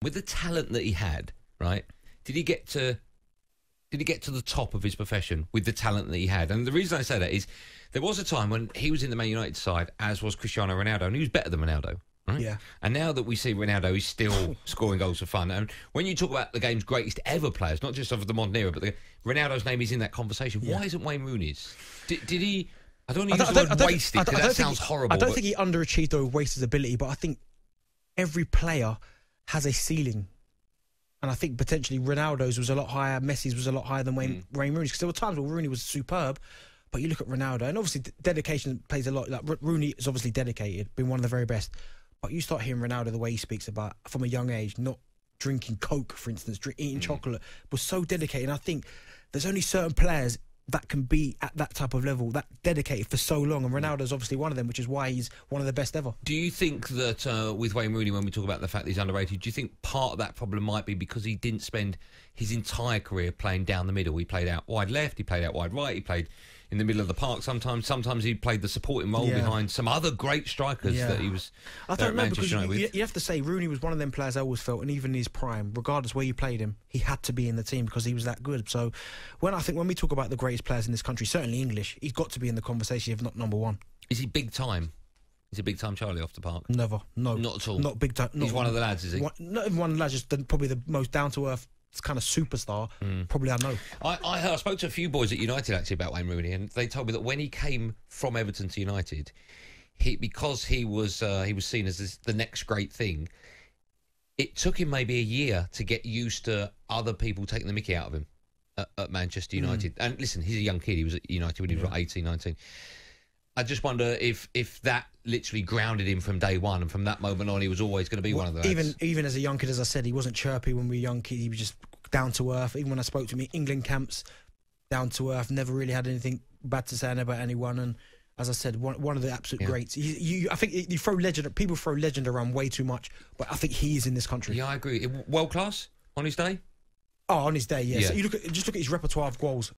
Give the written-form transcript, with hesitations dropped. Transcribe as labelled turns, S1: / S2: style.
S1: with the talent that he had, right? Did he get to the top of his profession with the talent that he had? And the reason I say that is there was a time when he was in the Man United side, as was Cristiano Ronaldo, and he was better than Ronaldo. Right? Yeah. And now that we see Ronaldo, he's still scoring goals for fun. And when you talk about the game's greatest ever players, not just of the modern era, but Ronaldo's name is in that conversation. Why isn't Wayne Rooney's? Did he? I don't want to use the word wasted because that sounds horrible.
S2: I don't think he underachieved or wasted his ability, but I think every player has a ceiling. And I think potentially Ronaldo's was a lot higher, Messi's was a lot higher than Wayne Rooney's. Because there were times where Rooney was superb, but you look at Ronaldo, and obviously dedication plays a lot. Like Rooney is obviously dedicated, been one of the very best. But you start hearing Ronaldo, the way he speaks about, from a young age, not drinking Coke, for instance, eating chocolate, was so dedicated. And I think there's only certain players that can be at that type of level, that dedicated for so long. And Ronaldo's obviously one of them, which is why he's one of the best ever.
S1: Do you think that with Wayne Rooney, when we talk about the fact that he's underrated, do you think part of that problem might be because he didn't spend his entire career playing down the middle? He played out wide left, he played out wide right, he played in the middle of the park sometimes he played the supporting role behind some other great strikers that he was
S2: I don't know, because you have to say Rooney was one of them players I always felt, and even in his prime, regardless where you played him, he had to be in the team because he was that good. So when we talk about the greatest players in this country, certainly English, he's got to be in the conversation, if not number one.
S1: Is he big time? Is he big time Charlie off the park?
S2: Never, no.
S1: Not at all?
S2: Not big time.
S1: He's one of the lads, is he?
S2: Not even one of the lads, just probably the most down-to-earth kind of superstar, probably I know.
S1: I spoke to a few boys at United actually about Wayne Rooney, and they told me that when he came from Everton to United, because he was seen as the next great thing, it took him maybe a year to get used to other people taking the mickey out of him at Manchester United. And listen, he's a young kid. He was at United when he was like 18, 19. I just wonder if that literally grounded him from day one, and from that moment on, he was always going to be one of the lads.
S2: Even as a young kid, as I said, he wasn't chirpy when we were young kids. He was just down to earth. Even when I spoke to him in England camps, down to earth, never really had anything bad to say about anyone. And as I said, one of the absolute greats. I think you throw legend. People throw legend around way too much, but I think he is in this country.
S1: Yeah, I agree. World class on his day.
S2: Oh, on his day, yes. Yeah. So just look at his repertoire of goals.